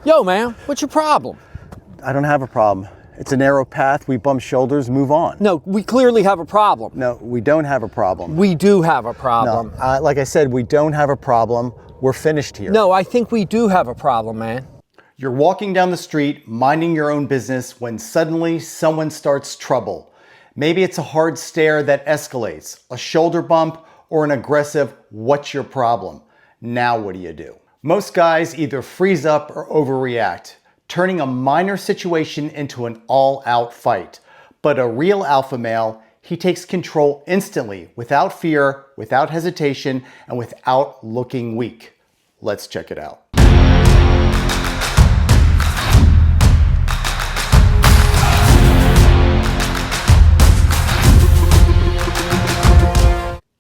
Yo, man, what's your problem? I don't have a problem. It's a narrow path. We bump shoulders, move on. No, we clearly have a problem. No, we don't have a problem. We do have a problem. No, like I said, we don't have a problem. We're finished here. No, I think we do have a problem, man. You're walking down the street, minding your own business, when suddenly someone starts trouble. Maybe it's a hard stare that escalates, a shoulder bump, or an aggressive, "What's your problem?" Now what do you do? Most guys either freeze up or overreact, turning a minor situation into an all-out fight. But a real alpha male, he takes control instantly, without fear, without hesitation, and without looking weak. Let's check it out.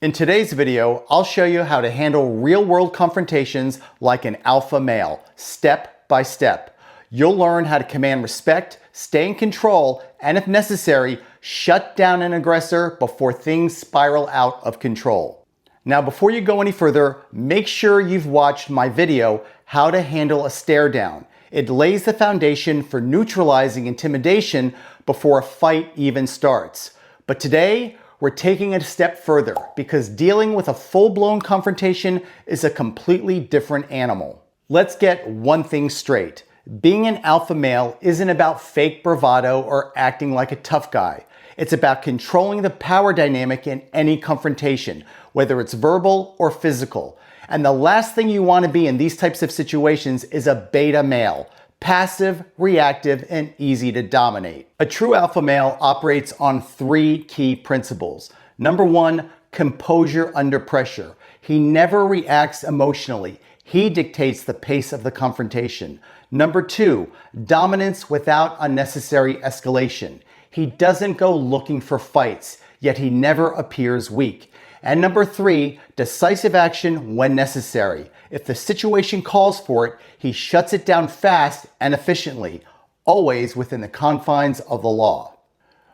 In today's video, I'll show you how to handle real-world confrontations like an alpha male, step by step. You'll learn how to command respect, stay in control, and if necessary, shut down an aggressor before things spiral out of control. Now, before you go any further, make sure you've watched my video, How to Handle a Stare Down. It lays the foundation for neutralizing intimidation before a fight even starts. But today, we're taking it a step further because dealing with a full-blown confrontation is a completely different animal. Let's get one thing straight. Being an alpha male isn't about fake bravado or acting like a tough guy. It's about controlling the power dynamic in any confrontation, whether it's verbal or physical. And the last thing you want to be in these types of situations is a beta male. Passive, reactive, and easy to dominate. A true alpha male operates on three key principles. Number one, composure under pressure. He never reacts emotionally. He dictates the pace of the confrontation. Number two, dominance without unnecessary escalation. He doesn't go looking for fights, yet he never appears weak. And number three, decisive action when necessary. If the situation calls for it, he shuts it down fast and efficiently, always within the confines of the law.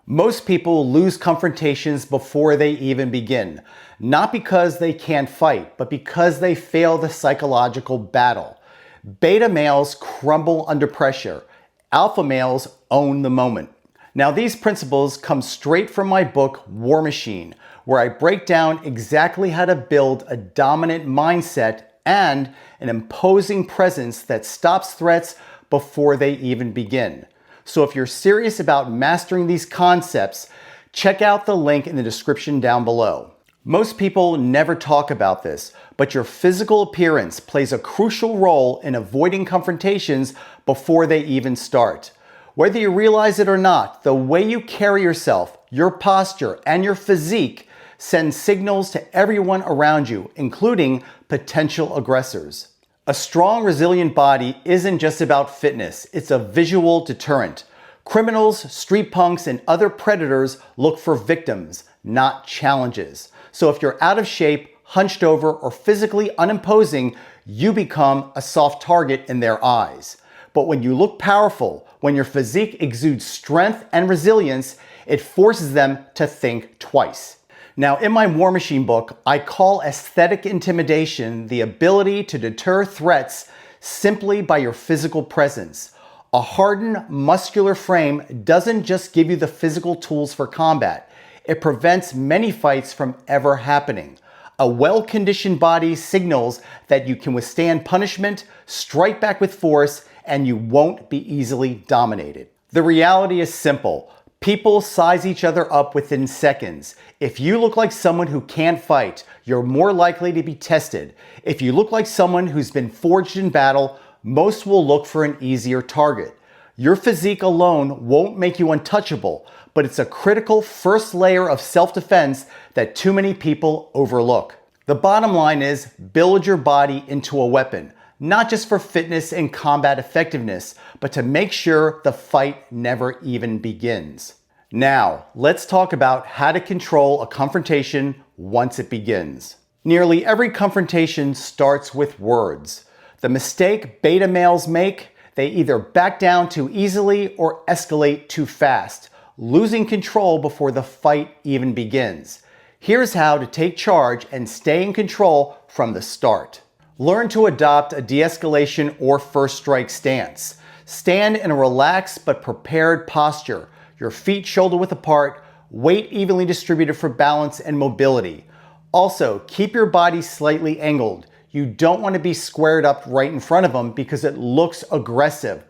Most people lose confrontations before they even begin, not because they can't fight, but because they fail the psychological battle. Beta males crumble under pressure. Alpha males own the moment. Now, these principles come straight from my book, War Machine, where I break down exactly how to build a dominant mindset and an imposing presence that stops threats before they even begin. So if you're serious about mastering these concepts, check out the link in the description down below. Most people never talk about this, but your physical appearance plays a crucial role in avoiding confrontations before they even start. Whether you realize it or not, the way you carry yourself, your posture, and your physique send signals to everyone around you, including potential aggressors. A strong, resilient body isn't just about fitness, it's a visual deterrent. Criminals, street punks, and other predators look for victims, not challenges. So if you're out of shape, hunched over, or physically unimposing, you become a soft target in their eyes. But when you look powerful, when your physique exudes strength and resilience, it forces them to think twice. Now, in my War Machine book, I call aesthetic intimidation the ability to deter threats simply by your physical presence. A hardened, muscular frame doesn't just give you the physical tools for combat. It prevents many fights from ever happening. A well-conditioned body signals that you can withstand punishment, strike back with force, and you won't be easily dominated. The reality is simple. People size each other up within seconds. If you look like someone who can't fight, you're more likely to be tested. If you look like someone who's been forged in battle, most will look for an easier target. Your physique alone won't make you untouchable, but it's a critical first layer of self-defense that too many people overlook. The bottom line is build your body into a weapon, not just for fitness and combat effectiveness, but to make sure the fight never even begins. Now, let's talk about how to control a confrontation once it begins. Nearly every confrontation starts with words. The mistake beta males make, they either back down too easily or escalate too fast, losing control before the fight even begins. Here's how to take charge and stay in control from the start. Learn to adopt a de-escalation or first strike stance. Stand in a relaxed but prepared posture, your feet shoulder-width apart, weight evenly distributed for balance and mobility. Also, keep your body slightly angled. You don't want to be squared up right in front of them because it looks aggressive.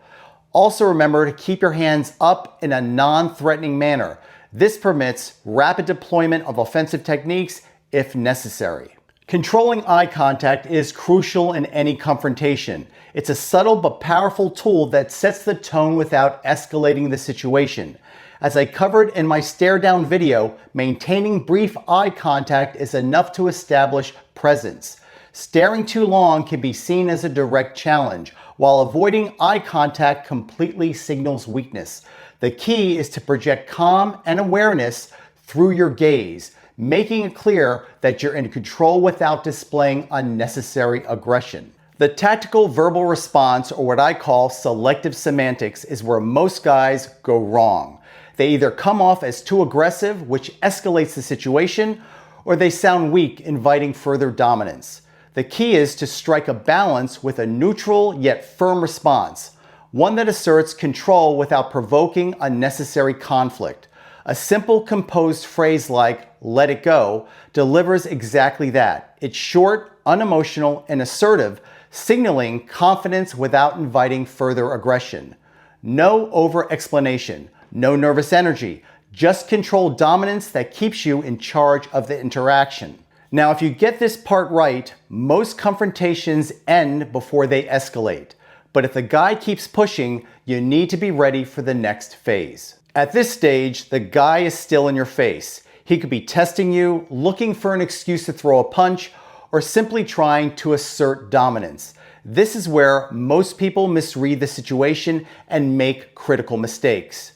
Also remember to keep your hands up in a non-threatening manner. This permits rapid deployment of offensive techniques if necessary. Controlling eye contact is crucial in any confrontation. It's a subtle but powerful tool that sets the tone without escalating the situation. As I covered in my stare down video, maintaining brief eye contact is enough to establish presence. Staring too long can be seen as a direct challenge, while avoiding eye contact completely signals weakness. The key is to project calm and awareness through your gaze, making it clear that you're in control without displaying unnecessary aggression. The tactical verbal response, or what I call selective semantics, is where most guys go wrong. They either come off as too aggressive, which escalates the situation, or they sound weak, inviting further dominance. The key is to strike a balance with a neutral yet firm response, one that asserts control without provoking unnecessary conflict. A simple, composed phrase like, "let it go," delivers exactly that. It's short, unemotional, and assertive, signaling confidence without inviting further aggression. No over-explanation, no nervous energy, just controlled dominance that keeps you in charge of the interaction. Now, if you get this part right, most confrontations end before they escalate. But if the guy keeps pushing, you need to be ready for the next phase. At this stage, the guy is still in your face. He could be testing you, looking for an excuse to throw a punch, or simply trying to assert dominance. This is where most people misread the situation and make critical mistakes.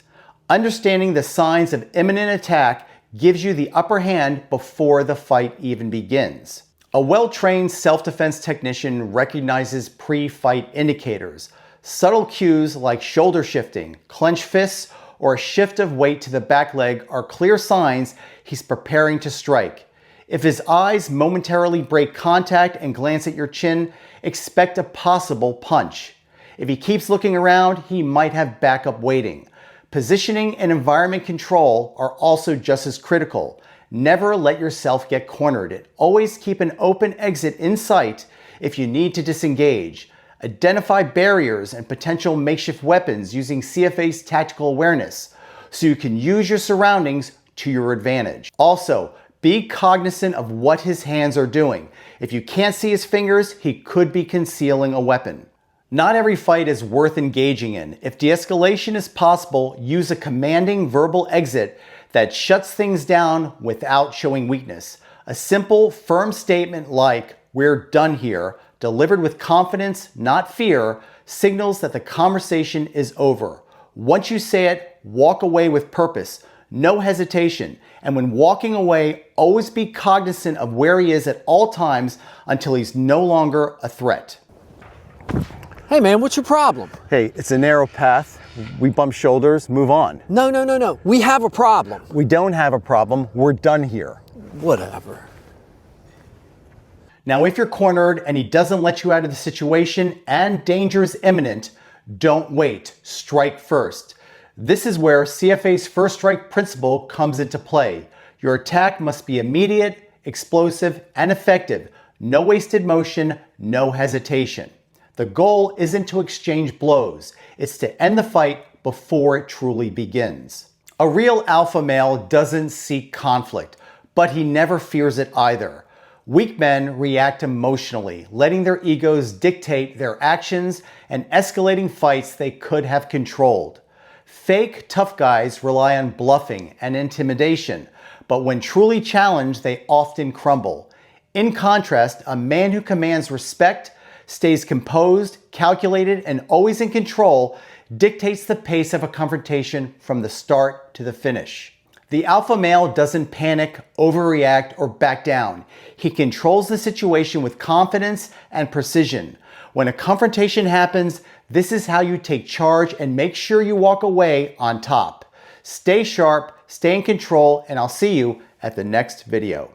Understanding the signs of imminent attack gives you the upper hand before the fight even begins. A well-trained self-defense technician recognizes pre-fight indicators. Subtle cues like shoulder shifting, clenched fists, or a shift of weight to the back leg are clear signs he's preparing to strike. If his eyes momentarily break contact and glance at your chin, expect a possible punch. If he keeps looking around, he might have backup waiting. Positioning and environment control are also just as critical. Never let yourself get cornered. Always keep an open exit in sight if you need to disengage. Identify barriers and potential makeshift weapons using CFA's tactical awareness so you can use your surroundings to your advantage. Also, be cognizant of what his hands are doing. If you can't see his fingers, he could be concealing a weapon. Not every fight is worth engaging in. If de-escalation is possible, use a commanding verbal exit that shuts things down without showing weakness. A simple, firm statement like, "we're done here," delivered with confidence, not fear, signals that the conversation is over. Once you say it, walk away with purpose. No hesitation. And when walking away, always be cognizant of where he is at all times until he's no longer a threat. Hey man, what's your problem? Hey, it's a narrow path. We bump shoulders, move on. No. We have a problem. We don't have a problem. We're done here. Whatever. Now, if you're cornered and he doesn't let you out of the situation and danger is imminent, don't wait. Strike first. This is where CFA's first strike principle comes into play. Your attack must be immediate, explosive, and effective. No wasted motion, no hesitation. The goal isn't to exchange blows. It's to end the fight before it truly begins. A real alpha male doesn't seek conflict, but he never fears it either. Weak men react emotionally, letting their egos dictate their actions and escalating fights they could have controlled. Fake tough guys rely on bluffing and intimidation, but when truly challenged, they often crumble. In contrast, a man who commands respect, stays composed, calculated, and always in control dictates the pace of a confrontation from the start to the finish. The alpha male doesn't panic, overreact, or back down. He controls the situation with confidence and precision. When a confrontation happens, this is how you take charge and make sure you walk away on top. Stay sharp, stay in control, and I'll see you at the next video.